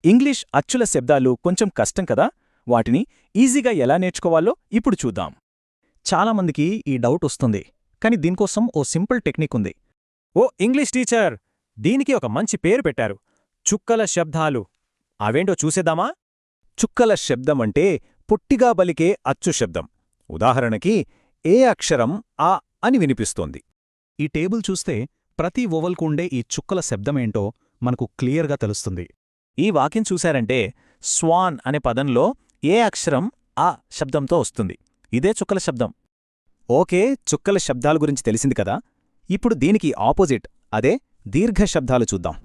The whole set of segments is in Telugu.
ఇంగ్లీష్ అచ్చుల శబ్దాలు కొంచెం కష్టం కదా, వాటిని ఈజీగా ఎలా నేర్చుకోవాలో ఇప్పుడు చూద్దాం. చాలామందికి ఈ డౌట్ వస్తుంది, కానీ దీనికోసం ఓ సింపుల్ టెక్నిక్ ఉంది. ఓ ఇంగ్లీష్ టీచర్, దీనికి ఒక మంచి పేరు పెట్టారు, చుక్కల శబ్దాలు. అవేంటో చూసేద్దామా? చుక్కల శబ్దం అంటే పొట్టిగా పలికే అచ్చు శబ్దం. ఉదాహరణకి ఏ అక్షరం ఆ అని వినిపిస్తోంది. ఈ టేబుల్ చూస్తే ప్రతి ఓవల్కు ఉండే ఈ చుక్కల శబ్దమేంటో మనకు క్లియర్గా తెలుస్తుంది. ఈ వాక్యం చూశారంటే స్వాన్ అనే పదంలో ఏ అక్షరం ఆ శబ్దంతో వస్తుంది. ఇదే చుక్కల శబ్దం. ఓకే, చుక్కల శబ్దాల గురించి తెలిసింది కదా. ఇప్పుడు దీనికి ఆపోజిట్, అదే దీర్ఘ శబ్దాలు చూద్దాం.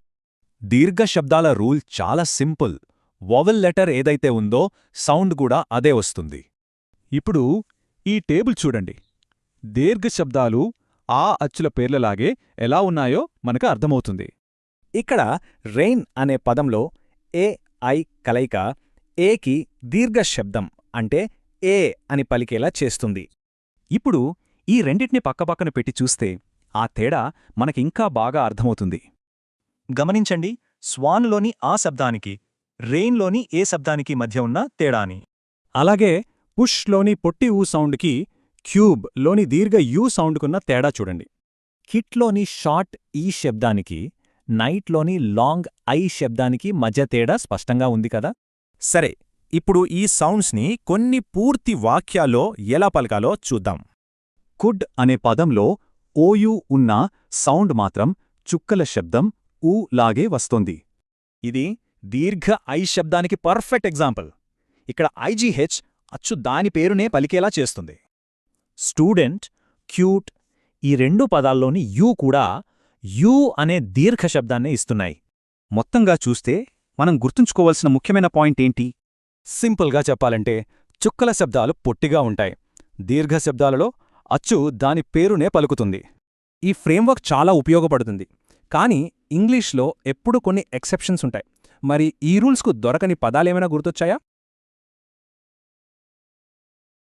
దీర్ఘ శబ్దాల రూల్ చాలా సింపుల్. వొవెల్ లెటర్ ఏదైతే ఉందో సౌండ్ కూడా అదే వస్తుంది. ఇప్పుడు ఈ టేబుల్ చూడండి. దీర్ఘ శబ్దాలు ఆ అచ్చుల పేర్లలాగే ఎలా ఉన్నాయో మనకు అర్థమవుతుంది. ఇక్కడ రెయిన్ అనే పదంలో ఏ ఐ కలయిక ఏకి దీర్ఘ శబ్దం అంటే ఏ అని పలికేలా చేస్తుంది. ఇప్పుడు ఈ రెండిటిని పక్కపక్కన పెట్టి చూస్తే ఆ తేడా మనకింకా బాగా అర్థమవుతుంది. గమనించండి, స్వాన్లోని ఆ శబ్దానికి, రెయిన్లోని ఏ శబ్దానికి మధ్య ఉన్న తేడాని. అలాగే పుష్లోని పొట్టి ఊ సౌండ్కి, క్యూబ్ లోని దీర్ఘ యూ సౌండ్కున్న తేడా చూడండి. కిట్లోని షార్ట్ ఈ శబ్దానికి, నైట్లోని లాంగ్ ఐ శబ్దానికి మధ్య తేడా స్పష్టంగా ఉంది కదా. సరే, ఇప్పుడు ఈ సౌండ్స్ని కొన్ని పూర్తి వాక్యాల్లో ఎలా పలకాలో చూద్దాం. కుడ్ అనే పదంలో ఓయూ ఉన్న సౌండ్ మాత్రం చుక్కల శబ్దం ఊ లాగే వస్తోంది. ఇది దీర్ఘ ఐ శబ్దానికి పర్ఫెక్ట్ ఎగ్జాంపుల్. ఇక్కడ ఐజీహెచ్ అచ్చు దాని పేరునే పలికేలా చేస్తుంది. స్టూడెంట్, క్యూట్ ఈ రెండు పదాల్లోని యూ కూడా యూ అనే దీర్ఘ శబ్దాన్నే ఇస్తున్నాయి. మొత్తంగా చూస్తే మనం గుర్తుంచుకోవలసిన ముఖ్యమైన పాయింట్ ఏంటి? సింపుల్గా చెప్పాలంటే చుక్కల శబ్దాలు పొట్టిగా ఉంటాయి. దీర్ఘ శబ్దాలలో అచ్చు దాని పేరునే పలుకుతుంది. ఈ ఫ్రేమ్వర్క్ చాలా ఉపయోగపడుతుంది, కానీ ఇంగ్లీష్లో ఎప్పుడూ కొన్ని ఎక్సెప్షన్స్ ఉంటాయి. మరి ఈ రూల్స్కు దొరకని పదాలేమైనా గుర్తొచ్చాయా?